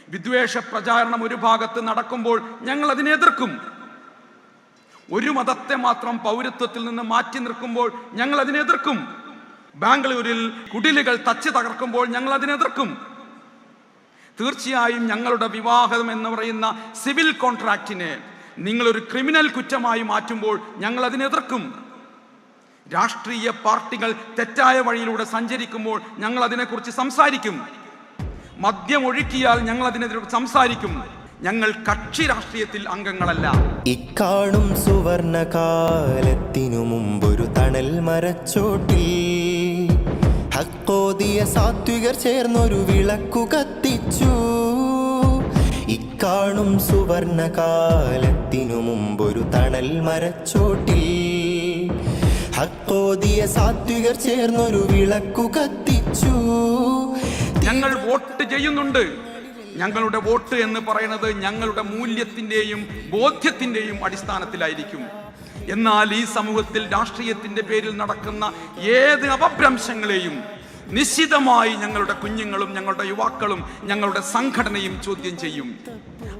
വിദ്വേഷ പ്രചാരണം ഒരു ഭാഗത്ത് നടക്കുമ്പോൾ ഞങ്ങൾ അതിനെ എതിർക്കും. ഒരു മതത്തെ മാത്രം പൗരത്വത്തിൽ നിന്ന് മാറ്റി നിർത്തുമ്പോൾ ഞങ്ങൾ അതിനെ എതിർക്കും. ബാംഗ്ലൂരിൽ കുടിലുകൾ തച്ച് തകർക്കുമ്പോൾ ഞങ്ങൾ അതിനെ എതിർക്കും. തീർച്ചയായും ഞങ്ങളുടെ വിവാഹം എന്ന് പറയുന്ന സിവിൽ കോൺട്രാക്റ്റിനെ നിങ്ങളൊരു ക്രിമിനൽ കുറ്റമായി മാറ്റുമ്പോൾ ഞങ്ങൾ അതിനെ എതിർക്കും. രാഷ്ട്രീയ പാർട്ടികൾ തെറ്റായ വഴിയിലൂടെ സഞ്ചരിക്കുമ്പോൾ ഞങ്ങൾ അതിനെക്കുറിച്ച് സംസാരിക്കും. മദ്യം ഒഴുക്കിയാൽ ഞങ്ങൾ അതിനെതിരെ സംസാരിക്കും. ഞങ്ങൾ കക്ഷി രാഷ്ട്രീയത്തിൽ അംഗങ്ങളല്ല. ഇക്കാണും സുവർണകാലത്തിനു മുമ്പൊരു തണൽ മരച്ചോട്ടിൽ ഹക്കോദിയ സാത്വികർ ചേർന്നൊരു വിളക്കു കത്തിച്ചു. ഇക്കാണും സുവർണകാലത്തിനു മുമ്പൊരു തണൽ മരച്ചോട്ടിൽ ഹക്കോദിയ സാത്വികർ ചേർന്നൊരു വിളക്കു കത്തിച്ചു. ഞങ്ങൾ വോട്ട് ചെയ്യുന്നുണ്ട്. ഞങ്ങളുടെ വോട്ട് എന്ന് പറയുന്നത് ഞങ്ങളുടെ മൂല്യത്തിന്റെയും ബോധ്യത്തിന്റെയും അടിസ്ഥാനത്തിലായിരിക്കും. എന്നാൽ ഈ സമൂഹത്തിൽ രാഷ്ട്രീയത്തിന്റെ പേരിൽ നടക്കുന്ന ഏത് അപഭ്രംശങ്ങളെയും നിശ്ചിതമായി ഞങ്ങളുടെ കുഞ്ഞുങ്ങളും ഞങ്ങളുടെ യുവാക്കളും ഞങ്ങളുടെ സംഘടനയും ചോദ്യം ചെയ്യും.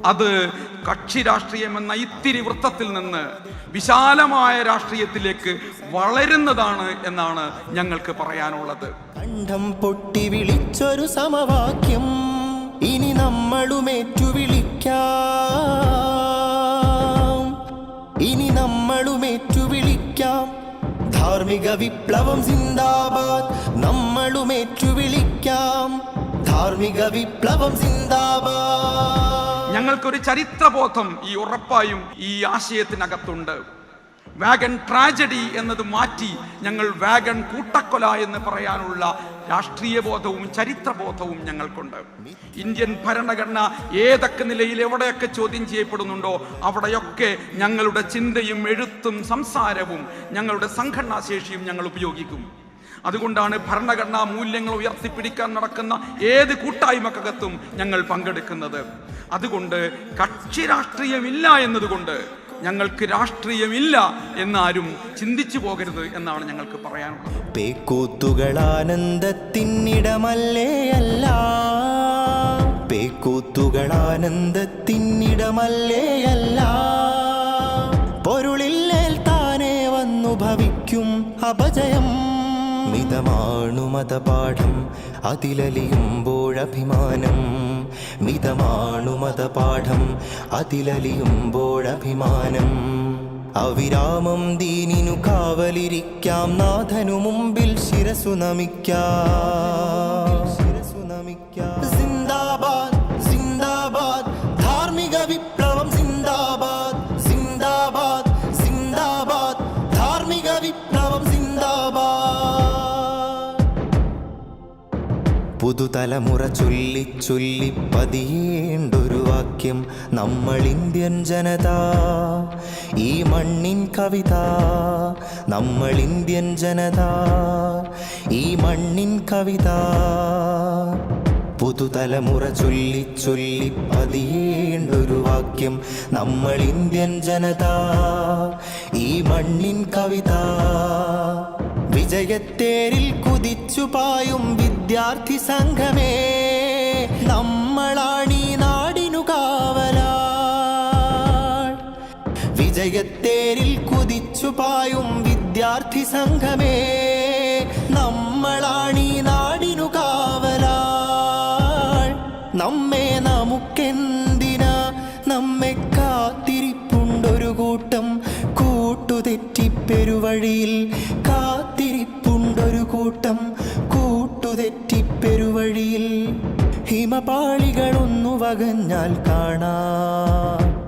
അത് കക്ഷി രാഷ്ട്രീയം എന്ന ഇത്തിരി വൃത്തത്തിൽ നിന്ന് വിശാലമായ രാഷ്ട്രീയത്തിലേക്ക് വളരുന്നതാണ് എന്നാണ് ഞങ്ങൾക്ക് പറയാനുള്ളത്. കണ്ഠം പൊട്ടി വിളിച്ചൊരു സമവാക്യം ഇനി നമ്മളുമേറ്റു വിളിക്കാം. ഇനി നമ്മളുമേറ്റു വിളിക്കാം. ധാർമ്മിക വിപ്ലവം സിന്ദാബാദ്. നമ്മളുമേറ്റു വിളിക്കാം. ധാർമ്മിക വിപ്ലവം സിന്ദാബാദ്. ഞങ്ങൾക്കൊരു ചരിത്രബോധം ഈ ഉറപ്പായും ഈ ആശയത്തിനകത്തുണ്ട്. വാഗൺ ട്രാജഡി എന്നത് മാറ്റി ഞങ്ങൾ വാഗൺ കൂട്ടക്കൊല എന്ന് പറയാനുള്ള രാഷ്ട്രീയ ബോധവും ചരിത്രബോധവും ഞങ്ങൾക്കുണ്ട്. ഇന്ത്യൻ ഭരണഘടന ഏതൊക്കെ നിലയിൽ എവിടെയൊക്കെ ചോദ്യം ചെയ്യപ്പെടുന്നുണ്ടോ അവിടെയൊക്കെ ഞങ്ങളുടെ ചിന്തയും എഴുത്തും സംസാരവും ഞങ്ങളുടെ സംഘടനാ ശേഷിയും ഞങ്ങൾ ഉപയോഗിക്കും. അതുകൊണ്ടാണ് ഭരണഘടനാ മൂല്യങ്ങൾ ഉയർത്തിപ്പിടിക്കാൻ നടക്കുന്ന ഏത് കൂട്ടായ്മക്കകത്തും ഞങ്ങൾ പങ്കെടുക്കുന്നത്. അതുകൊണ്ട് കക്ഷി രാഷ്ട്രീയമില്ല എന്നതുകൊണ്ട് ഞങ്ങൾക്ക് രാഷ്ട്രീയമില്ല എന്നാരും ചിന്തിച്ചു പോകരുത് എന്നാണ് ഞങ്ങൾക്ക് പറയാനുള്ളത്. പേക്കൂത്തുകൾ ആനന്ദത്തിനിടമല്ലേ അല്ല. പേക്കൂത്തുകൾ ആനന്ദത്തിനിടമല്ലേ അല്ല. പൊരുളില്ലേൽ താനേ വന്നു ഭവിക്കും അപജയം. മിതമാണു മതപാഠം അതിലലിയുമ്പോഴഭിമാനം. മിതമാണു മതപാഠം അതിലലിയുമ്പോഴഭിമാനം. അവിരാമം ദീനിനു കാവലിരിക്കാം. നാഥനു മുമ്പിൽ ശിരസു നമിക്കാം. ശിരസു നമിക്കാം. സിന്ദാബാദ് സിന്ദാബാദ്. ധാർമ്മിക വിപ്ലവം സിന്ദാബാദ്. സിന്ദാബാദ് സിന്ദാബാദ്. ധാർമ്മിക വിപ്ലവം സിന്ദാബാദ്. പുതുതലമുറ ചൊല്ലി ചൊല്ലി പതിയേണ്ടൊരു വാക്യം. നമ്മൾ ഇന്ത്യൻ ജനത ഈ മണ്ണിൻ കവിത. നമ്മൾ ഇന്ത്യൻ ജനത ഈ മണ്ണിൻ കവിത. പുതുതലമുറ ചൊല്ലി ചൊല്ലി പതിയേണ്ടൊരു വാക്യം. നമ്മൾ ഇന്ത്യൻ ജനത ഈ മണ്ണിൻ കവിത. വിജയത്തേരിൽ കുതിച്ചു പായും വിദ്യാർത്ഥി സംഘമേ, നമ്മളാണീ നാടിനു കാവലാൾ. വിജയത്തേരിൽ കുതിച്ചു പായും വിദ്യാർത്ഥി സംഘമേ, നമ്മളാണീ നാടിനു കാവലാൾ. നമ്മെ നമുക്കെന്തിനാ, നമ്മെ കാത്തിരിപ്പുണ്ടൊരു കൂട്ടം കൂട്ടുതെറ്റിപ്പെരുവഴിയിൽ. കാത്തിരിപ്പുണ്ടൊരു കൂട്ടം കൂട്ടുതെറ്റിപ്പെരുവഴിയിൽ. ഹിമപാളികളൊന്നു വകഞ്ഞാൽ കാണാം.